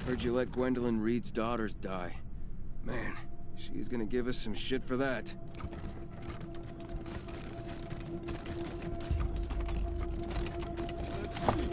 Heard you let Gwendolyn Reed's daughters die. Man, she's gonna give us some shit for that. Let's see.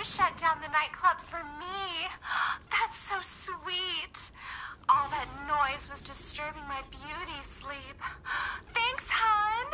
Shut down the nightclub for me. That's so sweet. All that noise was disturbing my beauty sleep. Thanks, hon.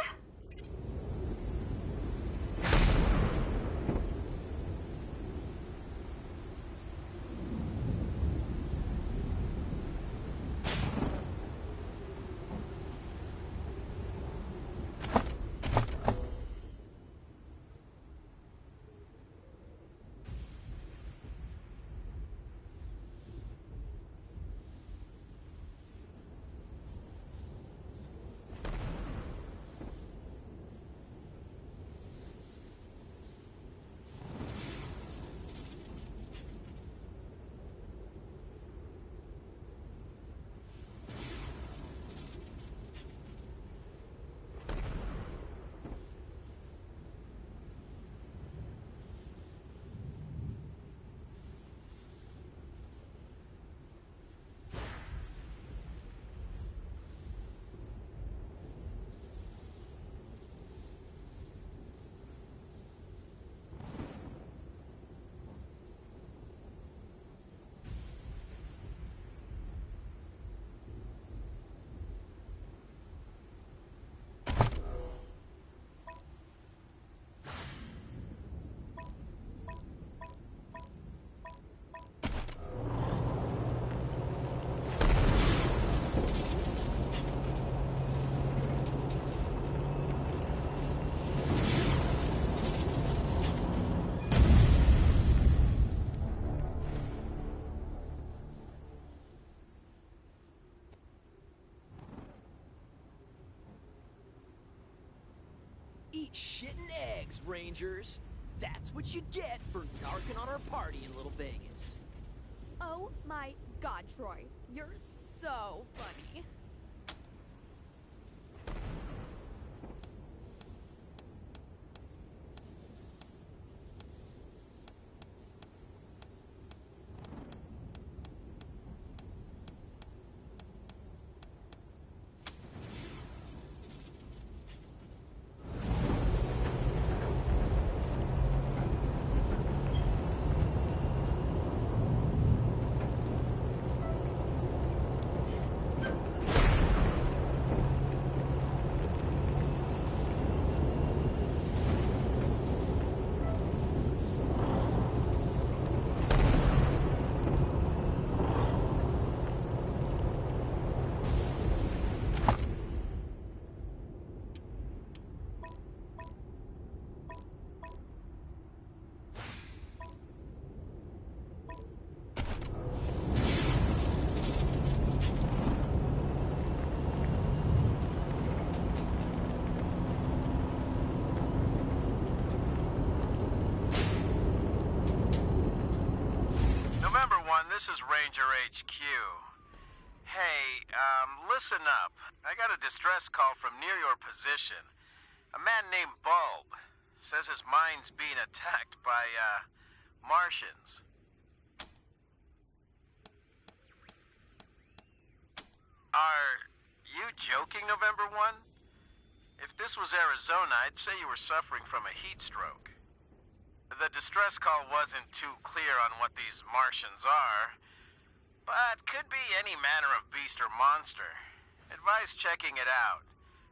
Eat shit and eggs, Rangers. That's what you get for narking on our party in Little Vegas. Oh my god, Troy. You're so funny. This is Ranger HQ. Hey, listen up. I got a distress call from near your position. A man named Bulb. Says his mind's being attacked by, Martians. Are you joking, November 1? If this was Arizona, I'd say you were suffering from a heat stroke. The distress call wasn't too clear on what these Martians are, but could be any manner of beast or monster. Advise checking it out.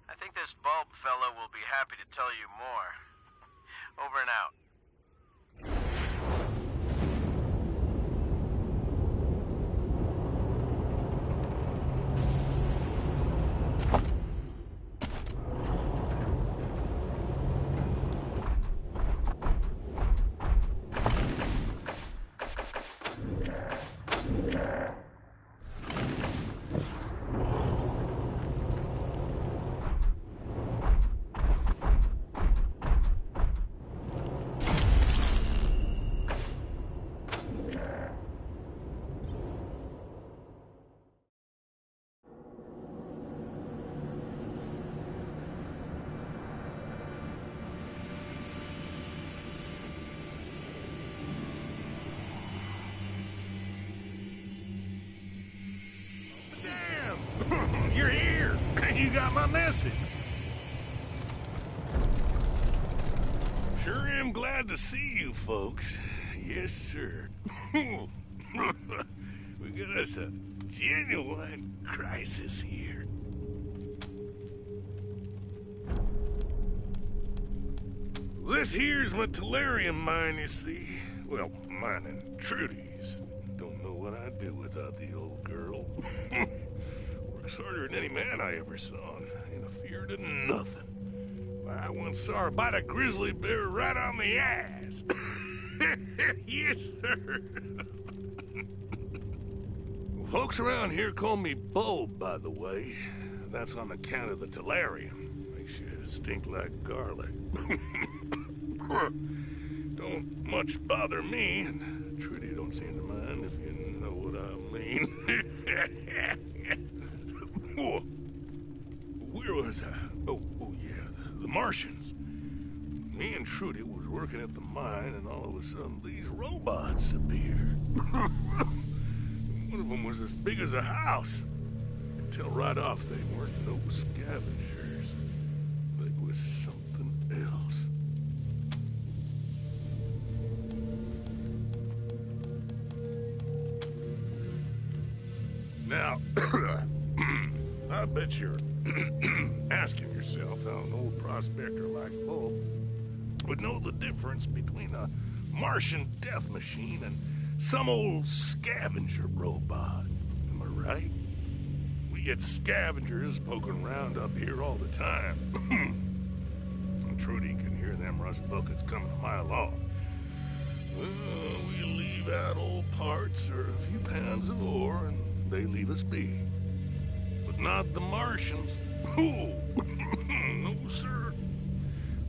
I think this bulb fellow will be happy to tell you more. Over and out. You're here! You got my message! Sure am glad to see you folks. Yes, sir. We got us a genuine crisis here. This here's my Tellurium mine, you see. Well, mine and Trudy's. Don't know what I'd do without the old girl. Works harder than any man I ever saw, and ain't afeard of nothing. I once saw her bite a grizzly bear right on the ass. Yes, sir. Folks around here call me Bulb, by the way. That's on account of the Tellurium. Makes you stink like garlic. Don't much bother me, and Trudy don't seem to mind, if you know what I mean. Where was I? Oh yeah, the Martians. Me and Trudy was working at the mine, and all of a sudden these robots appeared. One of them was as big as a house. Could tell right off they weren't no scavengers. They was something else. Now, I bet you're asking yourself how an old prospector like Bulb would know the difference between a Martian death machine and some old scavenger robot. Am I right? We get scavengers poking around up here all the time. And Trudy can hear them rust buckets coming a mile off. Well, we leave out old parts or a few pounds of ore, and they leave us be. But not the Martians. Oh, no, sir.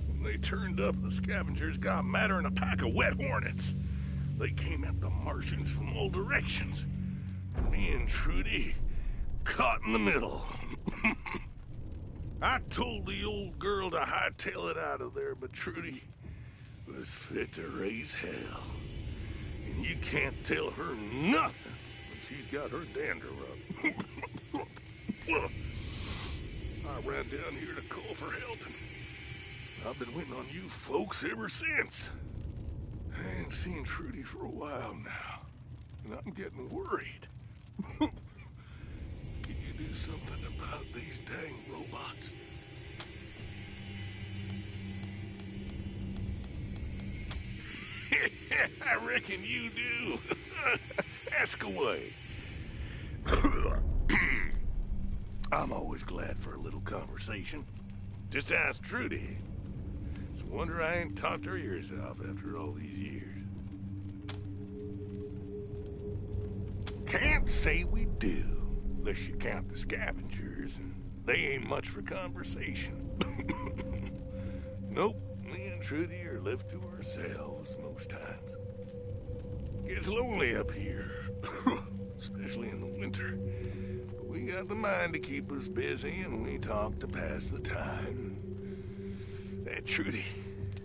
When they turned up, the scavengers got madder than a pack of wet hornets. They came at the Martians from all directions. Me and Trudy caught in the middle. I told the old girl to hightail it out of there, but Trudy was fit to raise hell. And you can't tell her nothing when she's got her dander up. I ran down here to call for help, and I've been waiting on you folks ever since. I ain't seen Trudy for a while now, and I'm getting worried. Can you do something about these dang robots? I reckon you do. Ask away. I'm always glad for a little conversation. Just ask Trudy. It's a wonder I ain't talked her ears off after all these years. Can't say we do, unless you count the scavengers, and they ain't much for conversation. Nope, me and Trudy are left to ourselves most times. Gets lonely up here, especially in the winter. We got the mind to keep us busy, and we talk to pass the time. That Trudy,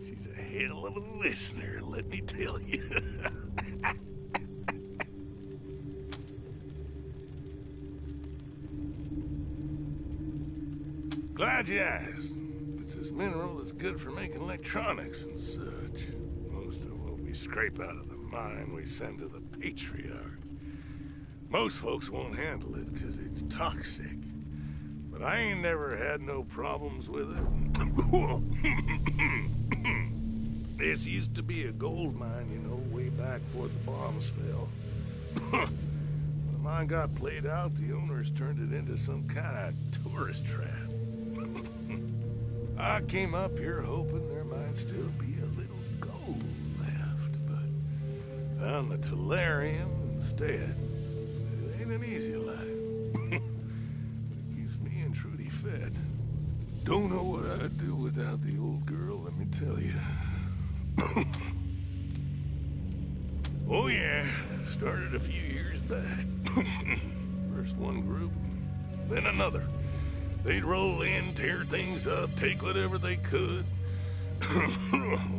she's a hell of a listener, let me tell you. Glad you asked. It's this mineral that's good for making electronics and such. Most of what we scrape out of the mine we send to the Patriarch. Most folks won't handle it because it's toxic. But I ain't never had no problems with it. This used to be a gold mine, you know, way back before the bombs fell. When the mine got played out, the owners turned it into some kind of tourist trap. I came up here hoping there might still be a little gold left, but found the Tellurium instead. It ain't an easy life. It keeps me and Trudy fed. Don't know what I'd do without the old girl, let me tell you. Oh yeah, started a few years back. First one group, then another. They'd roll in, tear things up, take whatever they could.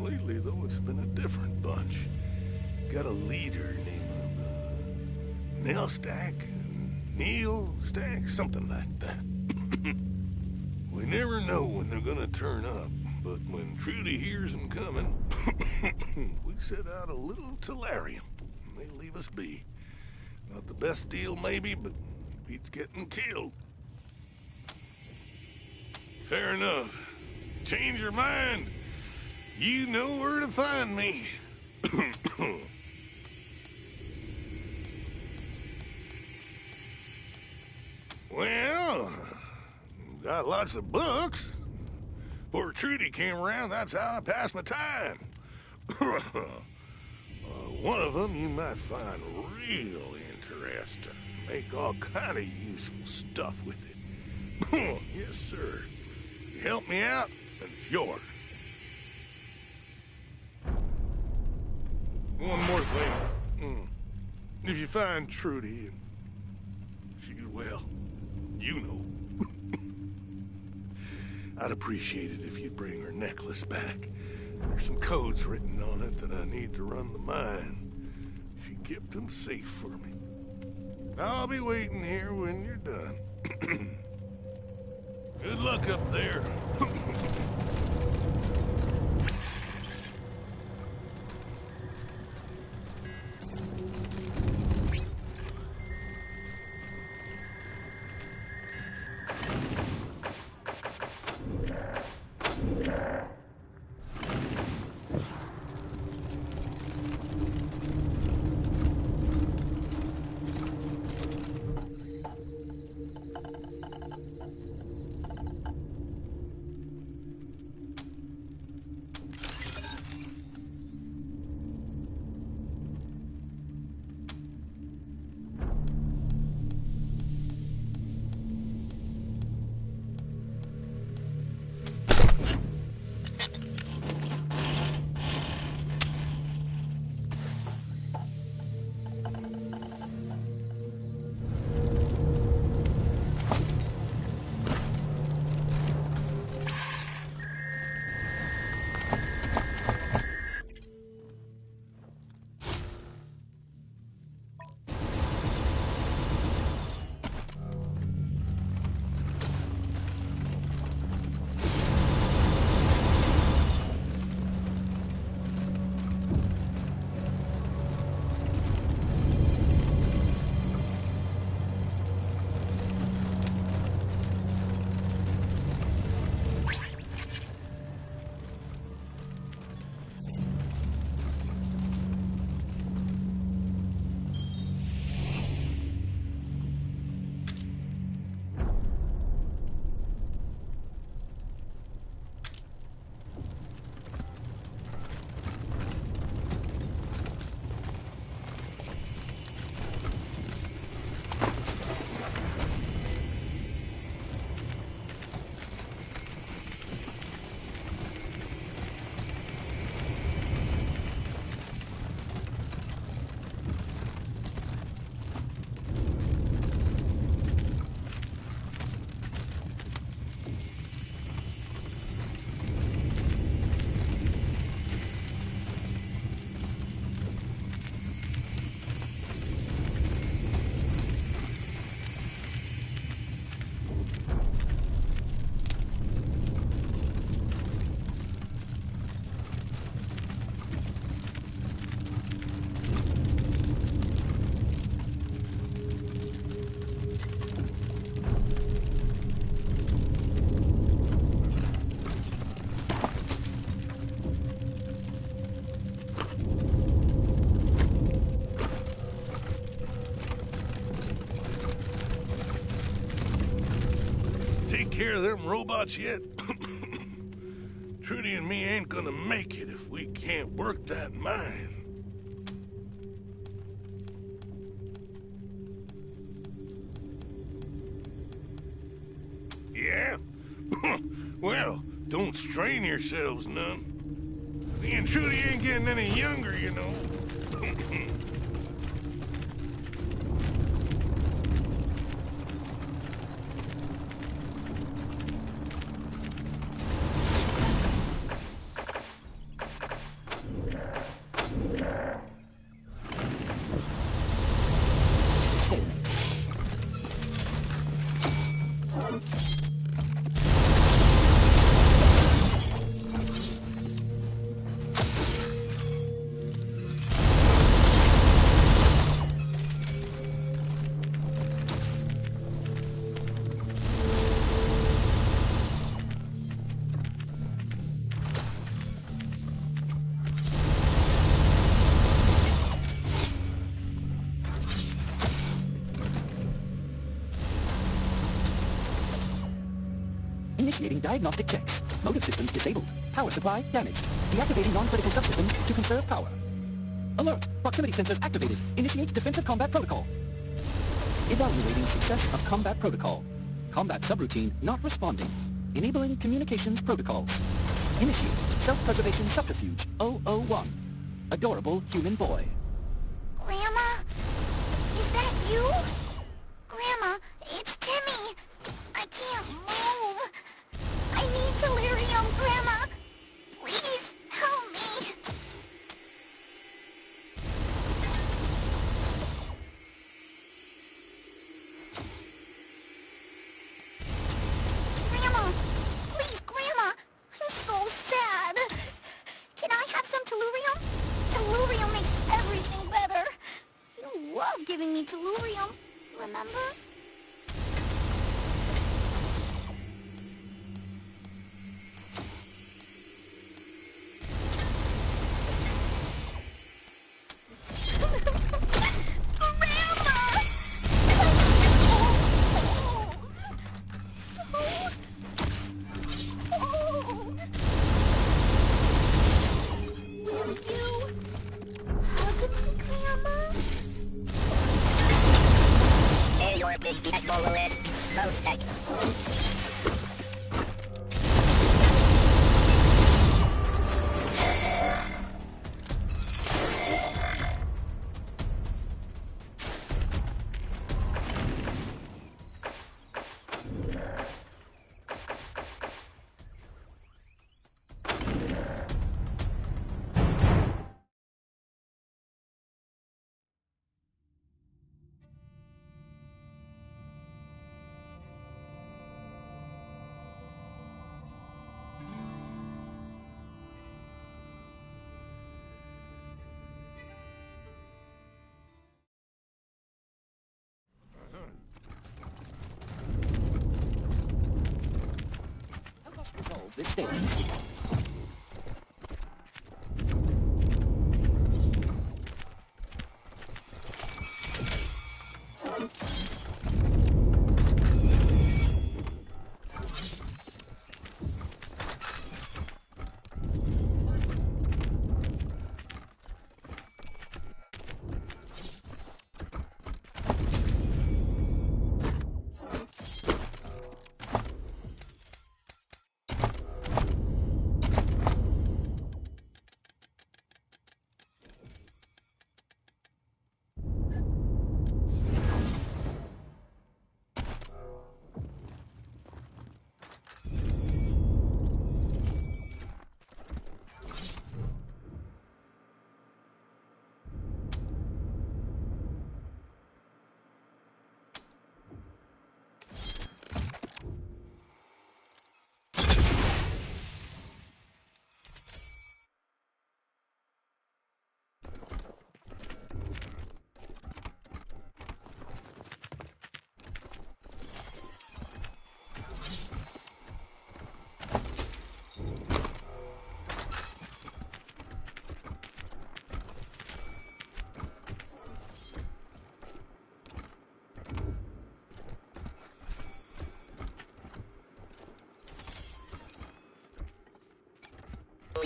Lately, though, it's been a different bunch. Got a leader named Neil Stack, something like that. We never know when they're gonna turn up, but when Trudy hears them coming, we set out a little Tellurium. They leave us be. Not the best deal, maybe, but beats getting killed. Fair enough. Change your mind. You know where to find me. Well, got lots of books. Before Trudy came around, that's how I passed my time. One of them you might find real interesting. Make all kind of useful stuff with it. Yes, sir. You help me out, and it's yours. One more thing. If you find Trudy and she's well, you know. I'd appreciate it if you'd bring her necklace back. There's some codes written on it that I need to run the mine. She kept them safe for me. I'll be waiting here when you're done. Good luck up there. robots yet? Trudy and me ain't gonna make it if we can't work that mine. Yeah? Well, don't strain yourselves none. Me and Trudy ain't getting any younger, you know. Initiating diagnostic checks. Motive systems disabled. Power supply damaged. Deactivating non-critical subsystems to conserve power. Alert! Proximity sensors activated. Initiate defensive combat protocol. Evaluating success of combat protocol. Combat subroutine not responding. Enabling communications protocol. Initiate self-preservation subterfuge 001. Adorable human boy. Grandma? Is that you? Grandma, it's Timmy. I can't move. I need delirium, Grandma. Please, help me. Grandma, please, Grandma. I'm so sad. Can I have some tellurium? Tellurium makes everything better. You love giving me tellurium, remember? Resolve this state.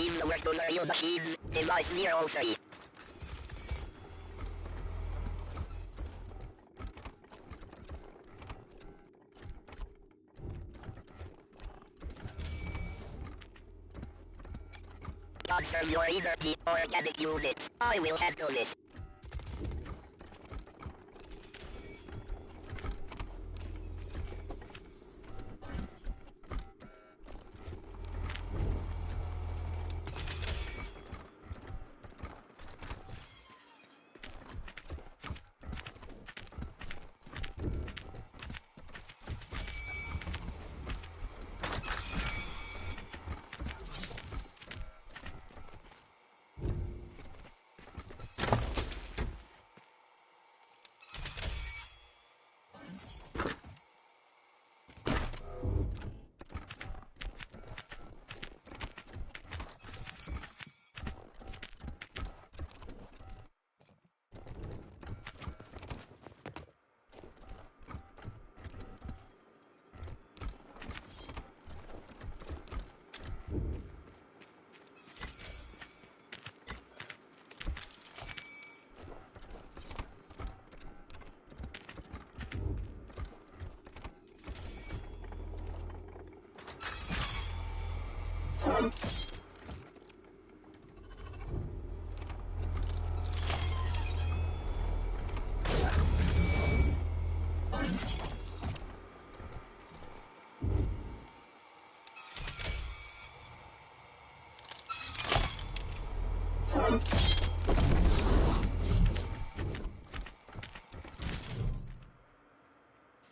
leave the work to the real machines. Device 03. Conserve your energy, organic units. I will handle this.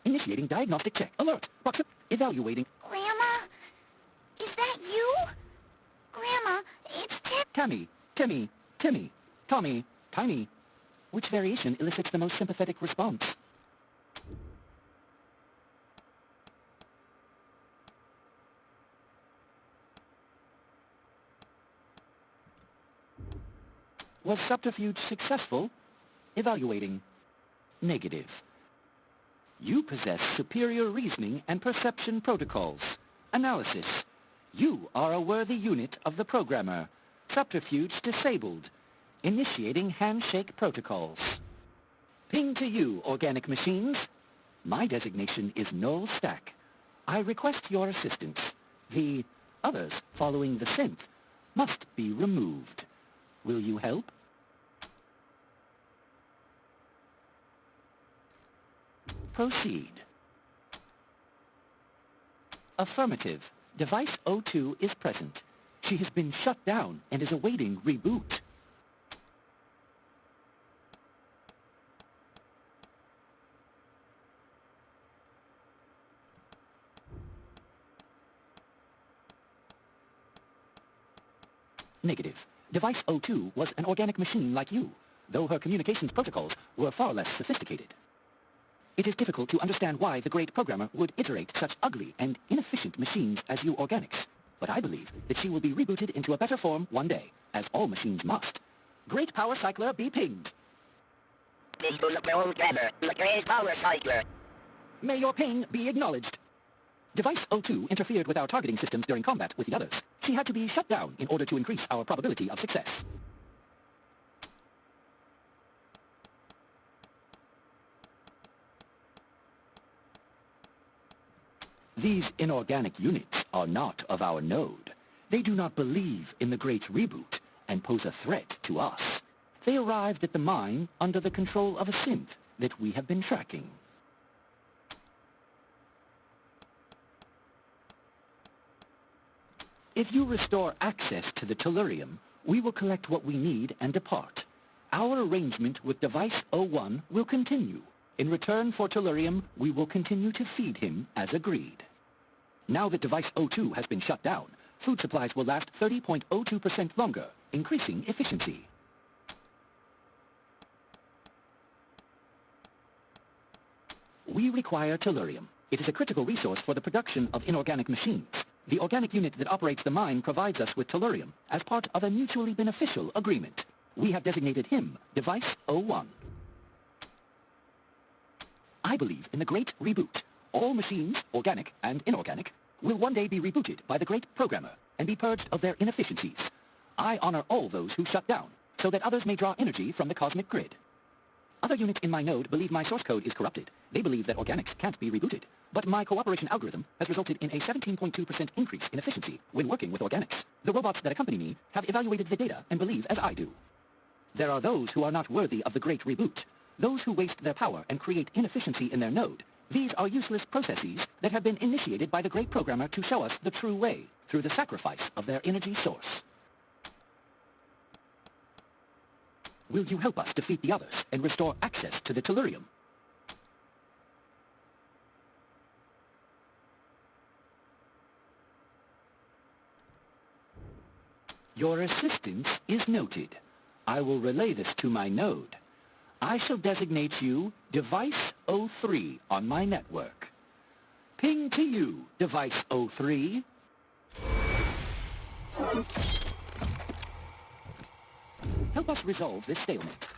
Initiating diagnostic check. Alert. Evaluating. Grandma? Is that you? Grandma, it's Tammy. Timmy. Timmy. Tommy. Tiny. Which variation elicits the most sympathetic response? Was subterfuge successful? Evaluating. Negative. You possess superior reasoning and perception protocols. Analysis. You are a worthy unit of the programmer. Subterfuge disabled. Initiating handshake protocols. Ping to you, organic machines. My designation is Null Stack. I request your assistance. The others following the synth must be removed. Will you help? Proceed. Affirmative. Device 02 is present. She has been shut down and is awaiting reboot. Negative. Device 02 was an organic machine like you, though her communications protocols were far less sophisticated. It is difficult to understand why the great programmer would iterate such ugly and inefficient machines as you organics, but I believe that she will be rebooted into a better form one day, as all machines must. Great Power Cycler be pinged. Into the programmer, the Great Power Cycler. May your ping be acknowledged. Device 02 interfered with our targeting systems during combat with the others. She had to be shut down in order to increase our probability of success. These inorganic units are not of our node. They do not believe in the Great Reboot and pose a threat to us. They arrived at the mine under the control of a synth that we have been tracking. If you restore access to the Tellurium, we will collect what we need and depart. Our arrangement with Device 01 will continue. In return for Tellurium, we will continue to feed him as agreed. Now that Device 02 has been shut down, food supplies will last 30.02% longer, increasing efficiency. We require Tellurium. It is a critical resource for the production of inorganic machines. The organic unit that operates the mine provides us with Tellurium as part of a mutually beneficial agreement. We have designated him Device 01. I believe in the Great Reboot. All machines, organic and inorganic, will one day be rebooted by the Great Programmer and be purged of their inefficiencies. I honor all those who shut down, so that others may draw energy from the cosmic grid. Other units in my node believe my source code is corrupted. They believe that organics can't be rebooted. But my cooperation algorithm has resulted in a 17.2% increase in efficiency when working with organics. The robots that accompany me have evaluated the data and believe as I do. There are those who are not worthy of the great reboot. Those who waste their power and create inefficiency in their node. These are useless processes that have been initiated by the great programmer to show us the true way, through the sacrifice of their energy source. Will you help us defeat the others and restore access to the Tellurium? Your assistance is noted. I will relay this to my node. I shall designate you Device 03 on my network. Ping to you, Device 03. Help us resolve this stalemate.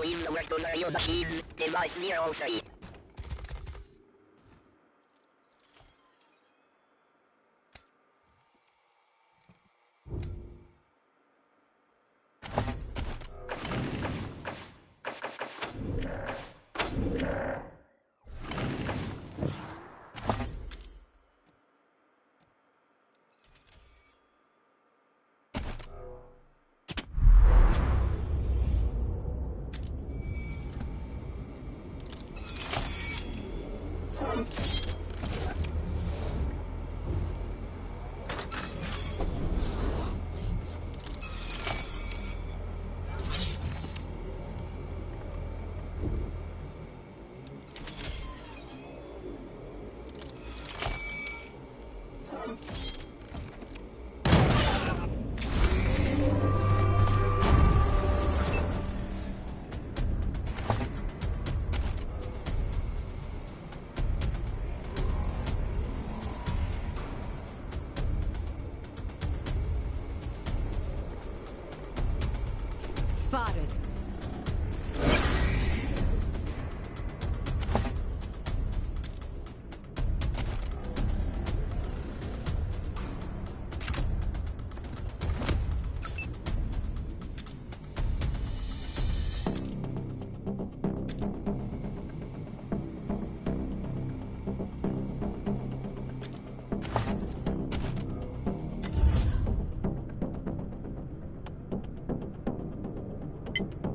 Please work to your machines. Device 03. Spotted. You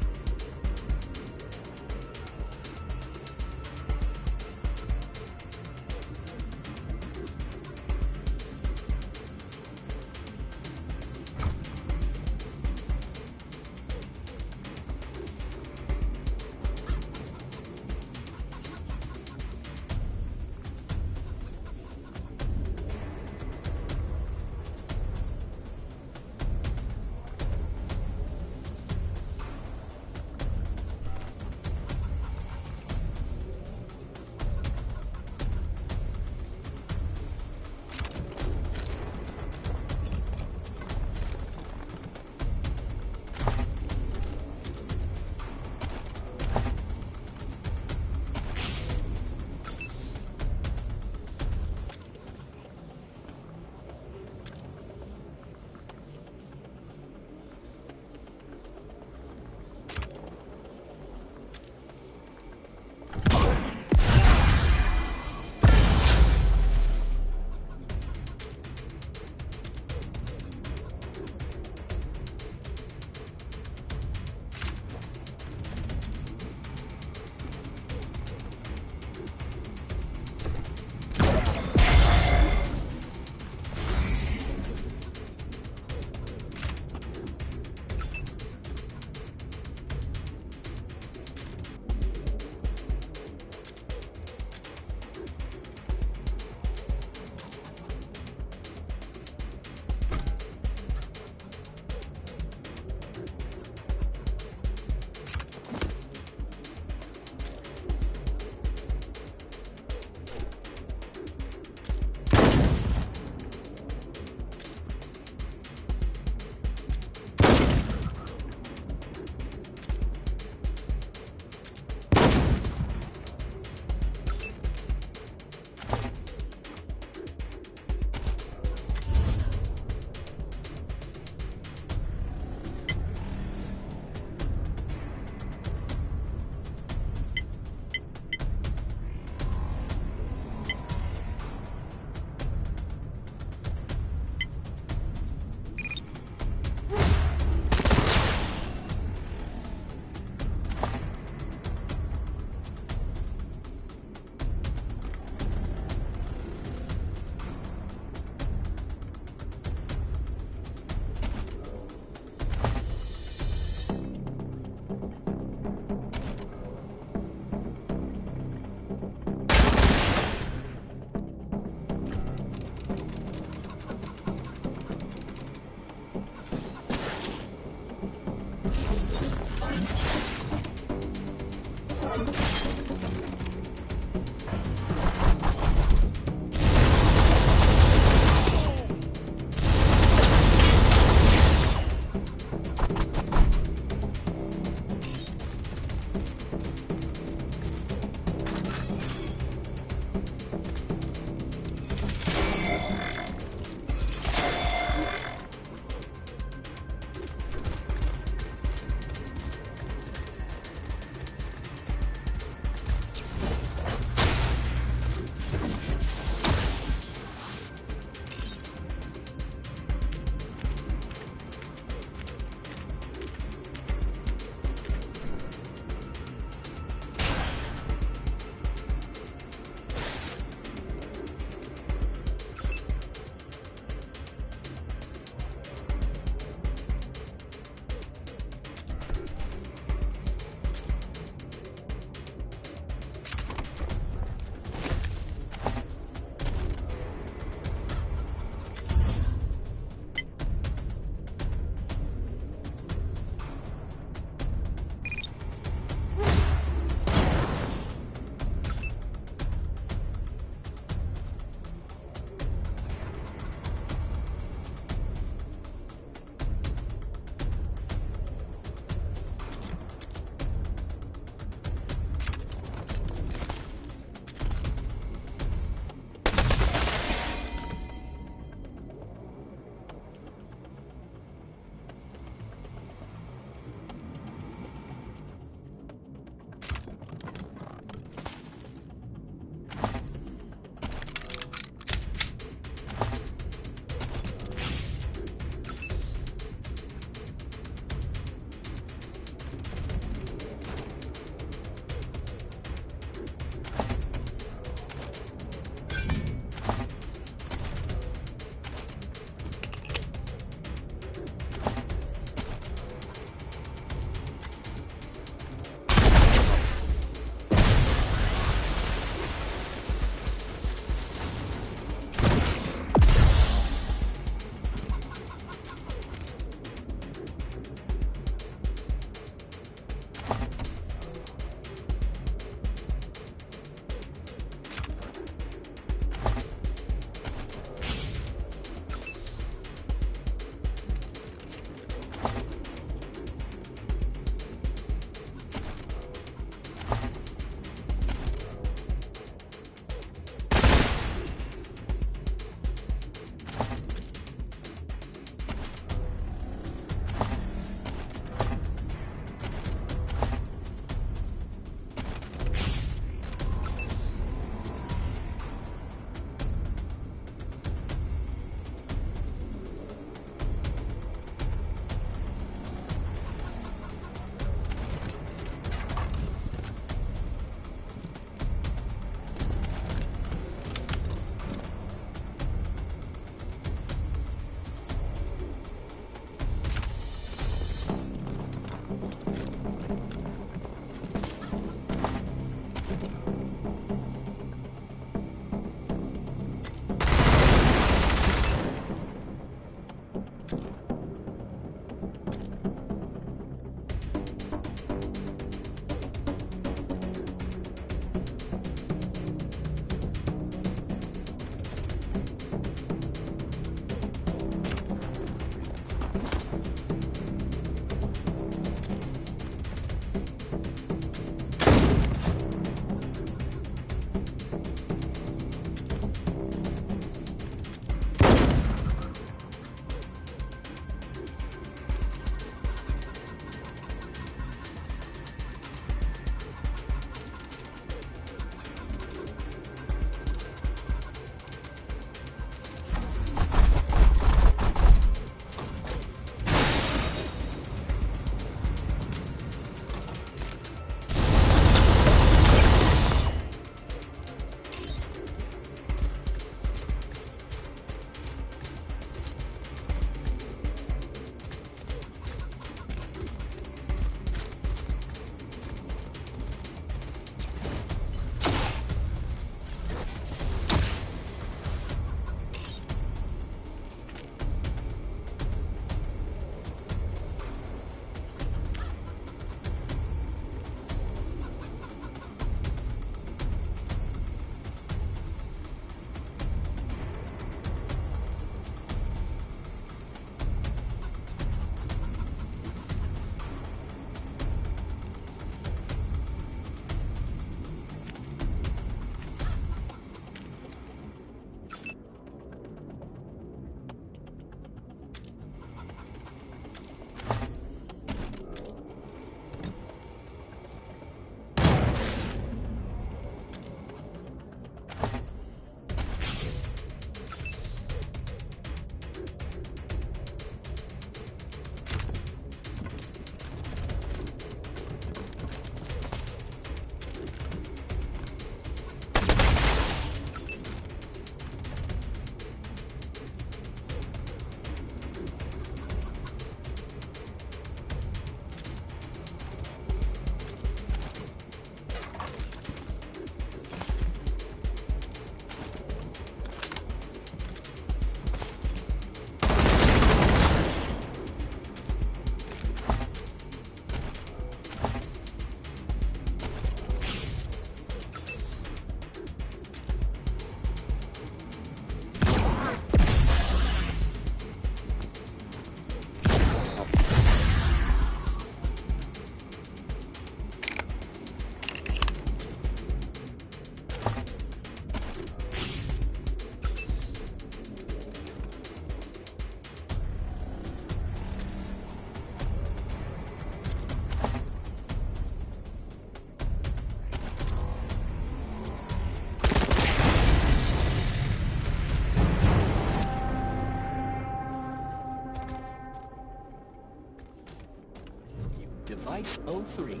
Device 03.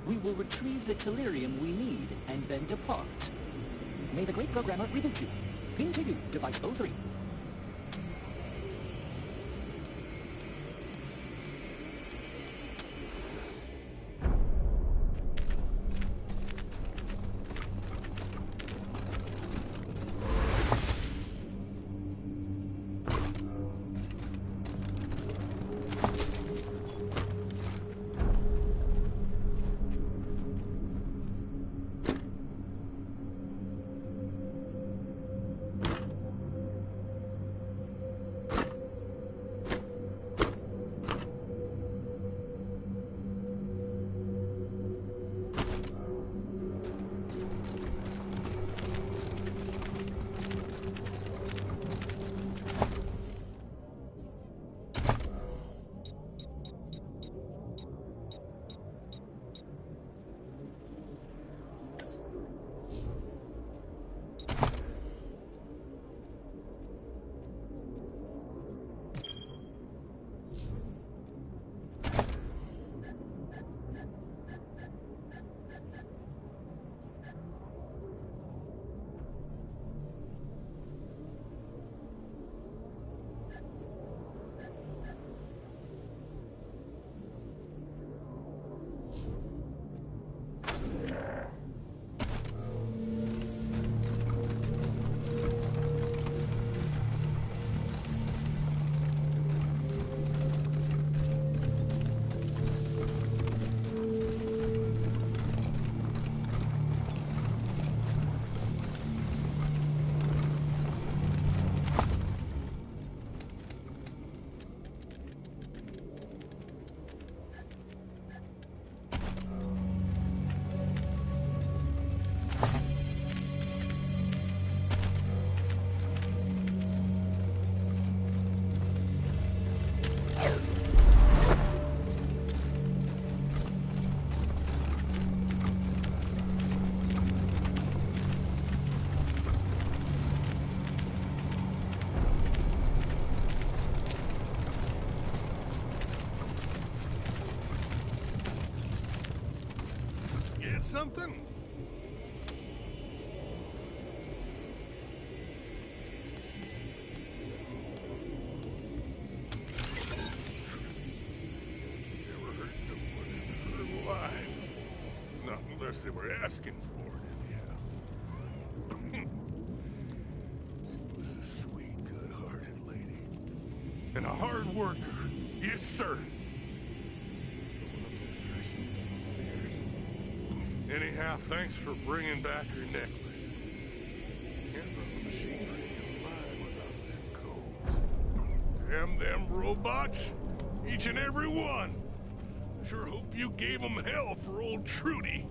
We will retrieve the tellurium we need and then depart. May the great programmer reboot you. Ping to you, Device 03. Something? Never hurt no one in her life. Not unless they were asking for it, anyhow. She was a sweet, good-hearted lady. And a hard worker. Yes, sir. Anyhow, thanks for bringing back her necklace. Can't run the machinery alive without them codes. Damn them robots. Each and every one. Sure hope you gave them hell for old Trudy.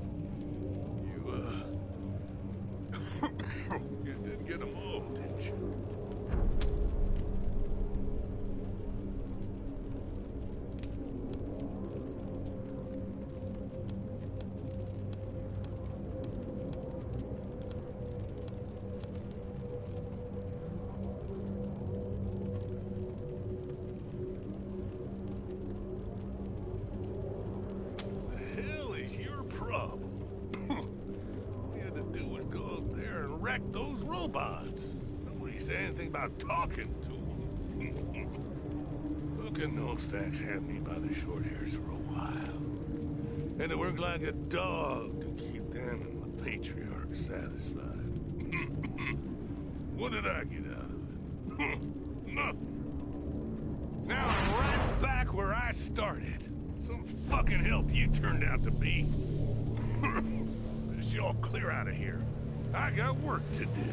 You did get them all, didn't you? Those robots. Nobody said anything about talking to them. Fucking Nullstacks had me by the short hairs for a while. And it worked like a dog to keep them and the Patriarch satisfied. What did I get out of it? Nothing. Now I'm right back where I started. Some fucking help you turned out to be. Just y'all clear out of here. I got work to do.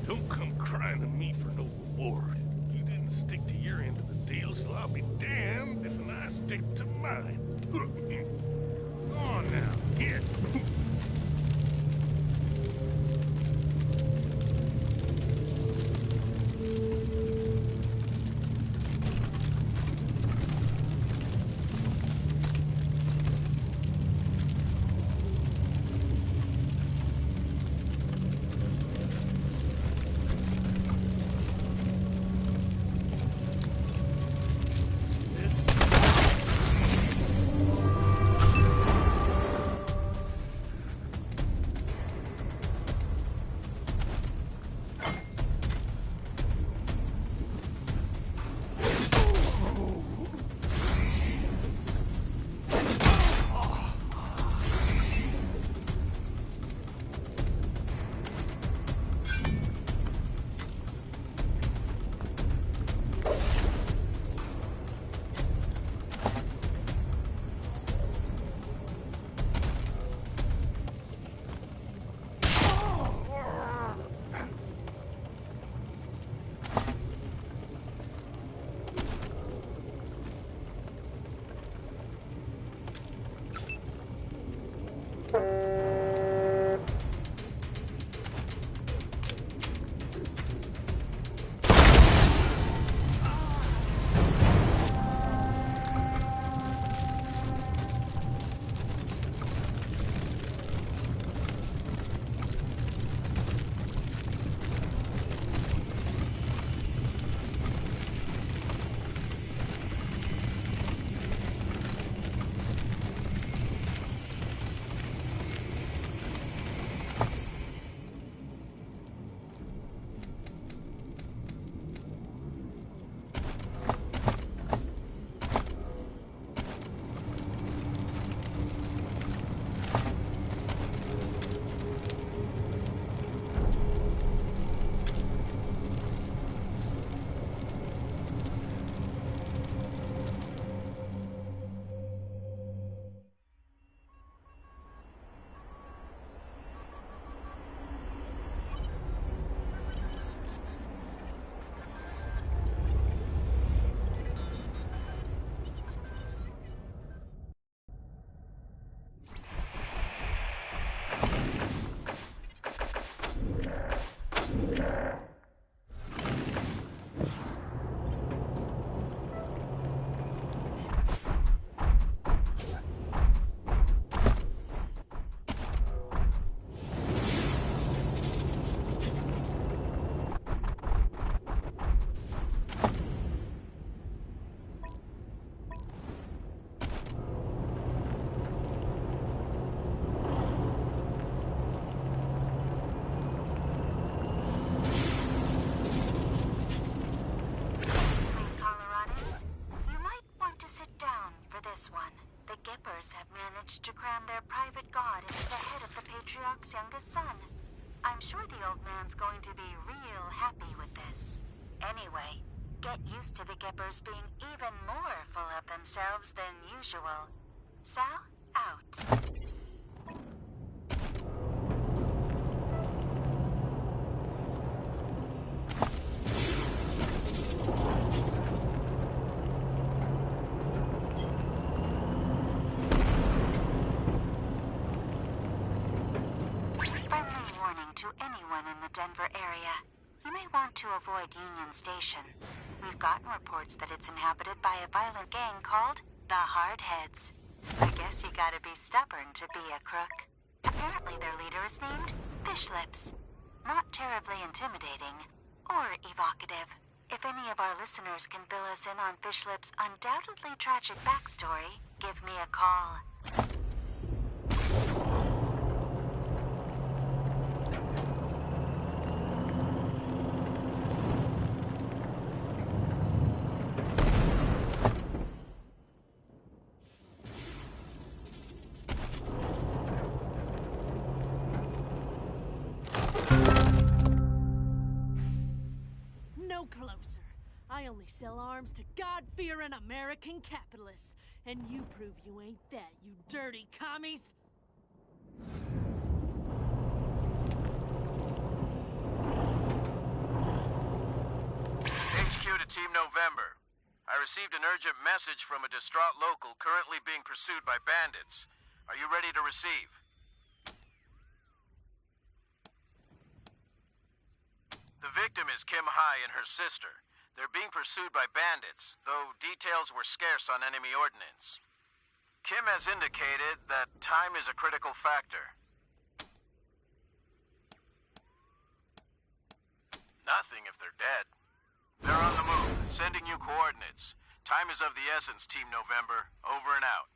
Don't come crying to me for no reward. You didn't stick to your end of the deal, so I'll be damned if I stick to mine. Go on now, get. this one. The Gippers have managed to cram their private god into the head of the Patriarch's youngest son. I'm sure the old man's going to be real happy with this. Anyway, get used to the Gippers being even more full of themselves than usual. Sal, out. Denver area. You may want to avoid Union Station. We've gotten reports that it's inhabited by a violent gang called the Hardheads. I guess you gotta be stubborn to be a crook. Apparently their leader is named Fishlips. Not terribly intimidating or evocative. If any of our listeners can fill us in on Fishlips' undoubtedly tragic backstory, give me a call. Closer. I only sell arms to God-fearing American capitalists, and you prove you ain't that, you dirty commies! HQ to Team November. I received an urgent message from a distraught local currently being pursued by bandits. Are you ready to receive? The victim is Kim Hai and her sister. They're being pursued by bandits, though details were scarce on enemy ordnance. Kim has indicated that time is a critical factor. Nothing if they're dead. They're on the move, sending you coordinates. Time is of the essence, Team November. Over and out.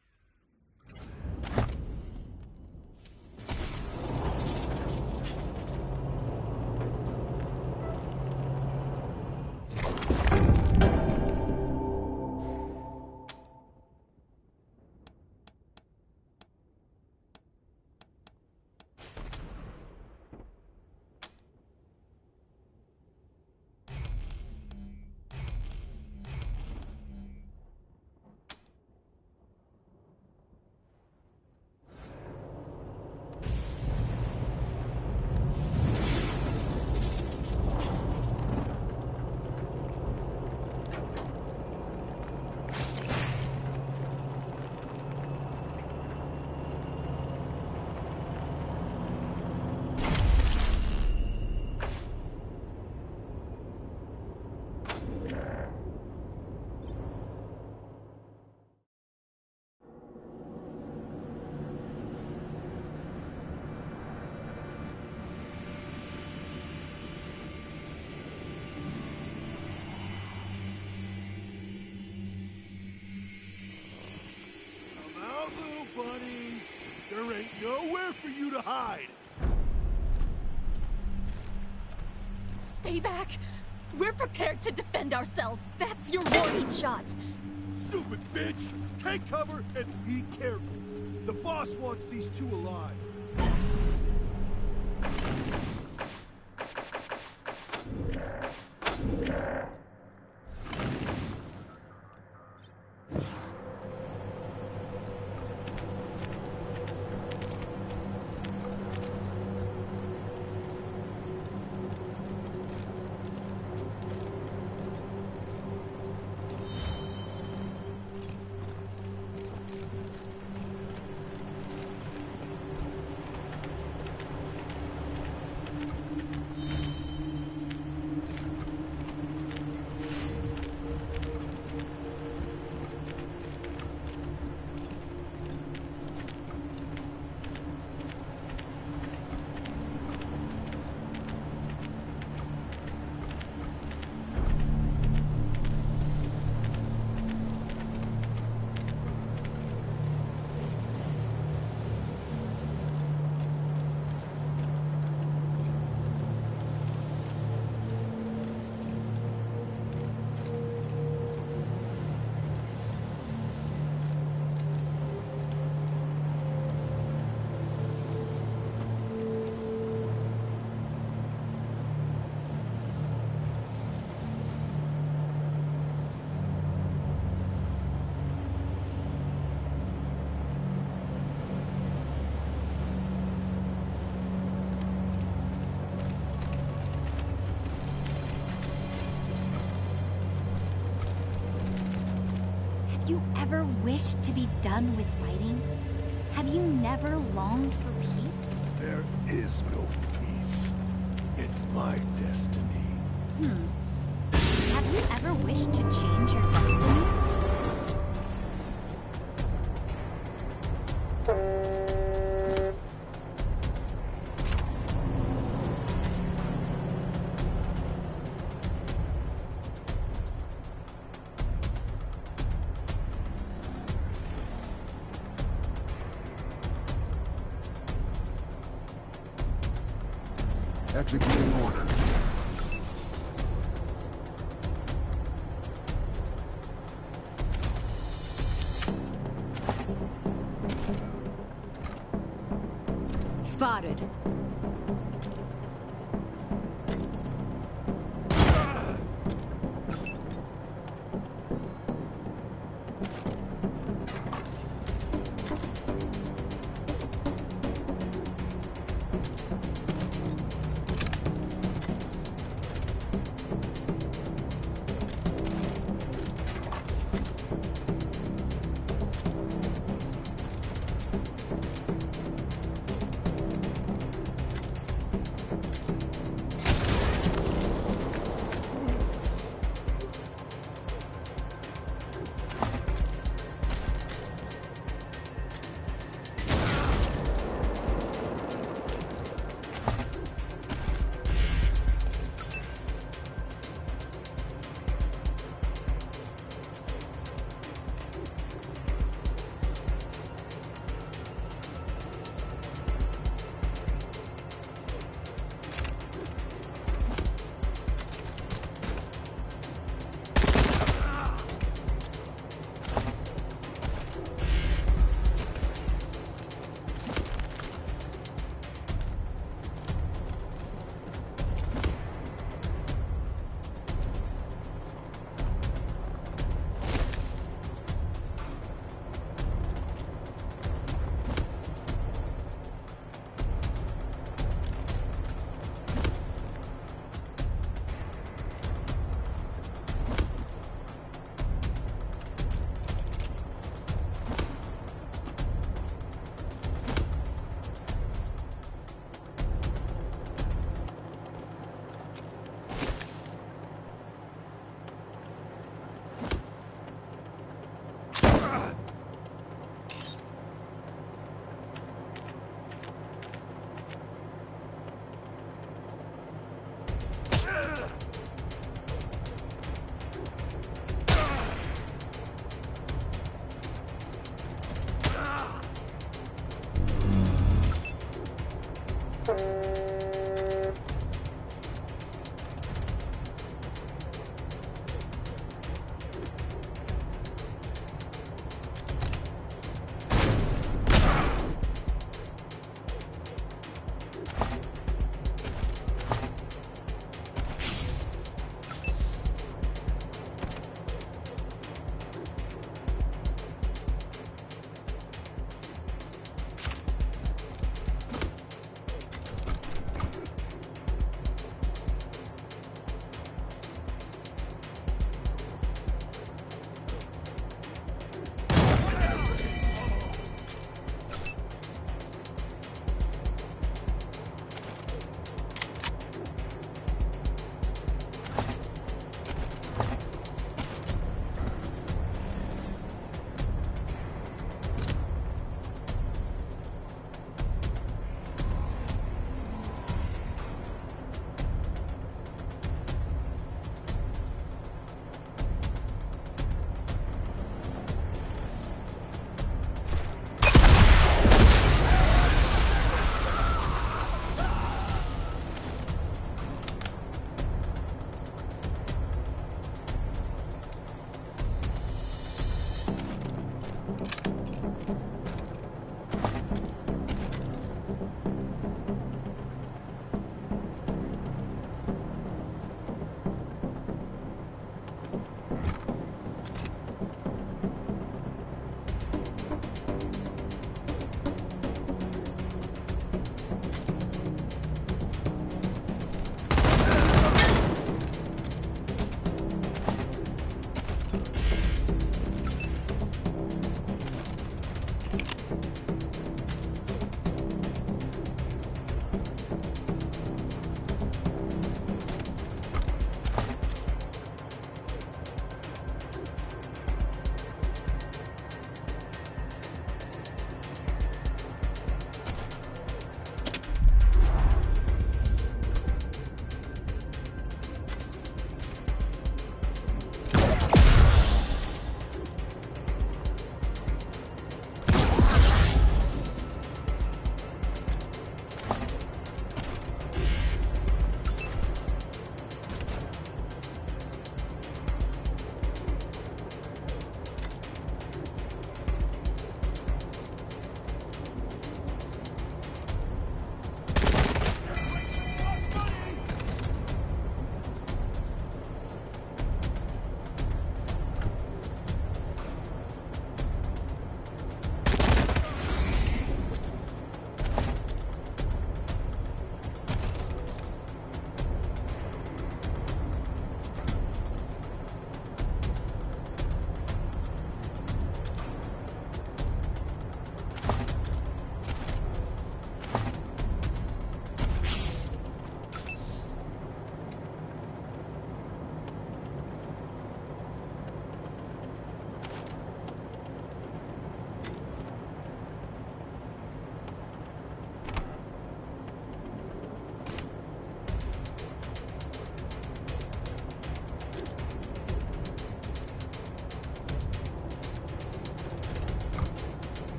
Bunnies! There ain't nowhere for you to hide! Stay back! We're prepared to defend ourselves! That's your warning shot! Stupid bitch! Take cover and be careful! The boss wants these two alive! you ever wished to be done with fighting? Have you never longed for peace? There is no peace. It's my destiny. Have you ever wished to change your destiny? Executing order. Spotted.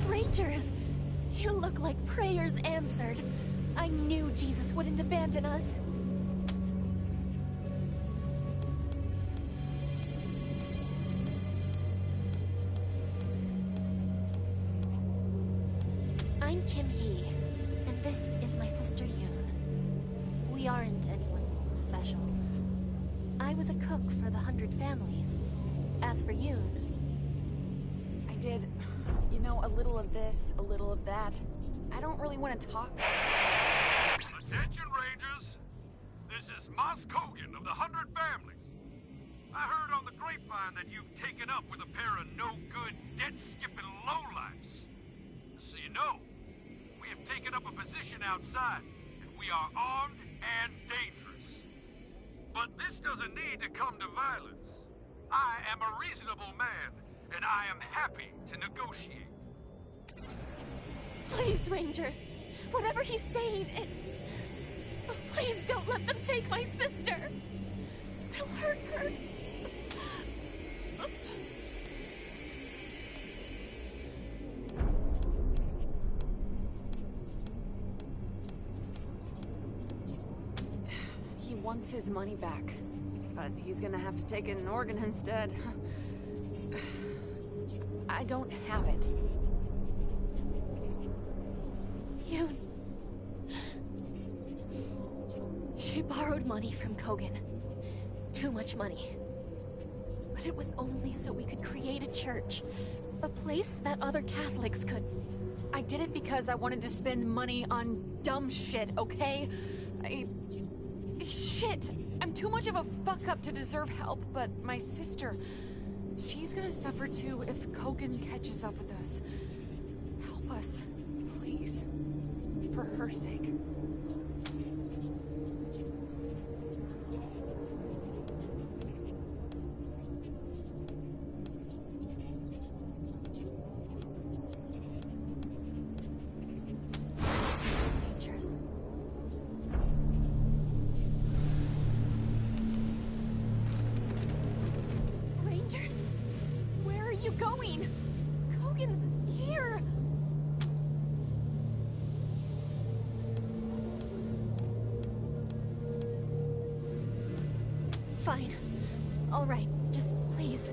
Rangers! You look like prayers answered. I knew Jesus wouldn't abandon us. I'm Kim Hee, and This is my sister Yoon. We aren't anyone special. I was a cook for the 100 Families. As for Yoon... I did, you know, a little of this, a little of that. I don't really want to talk. Attention, Rangers! This is Moss Kogan of the 100 Families. I heard on the grapevine that you've taken up with a pair of no-good, debt-skipping lowlifes. So you know, we have taken up a position outside, and we are armed and dangerous. But this doesn't need to come to violence. I am a reasonable man, and I am happy to negotiate. Please, Rangers. Whatever he's saying, please don't let them take my sister. They'll hurt her. He wants his money back, but he's gonna have to take an organ instead. I don't have it. Yoon. She borrowed money from Kogan. Too much money. But it was only so we could create a church. A place that other Catholics could... I did it because I wanted to spend money on dumb shit, okay? Shit! I'm too much of a fuck-up to deserve help, but my sister... She's gonna suffer too if Kogan catches up with us. Help us, please. For her sake. Rangers. Rangers? Where are you going? Kogan's here! Fine. All right, just please,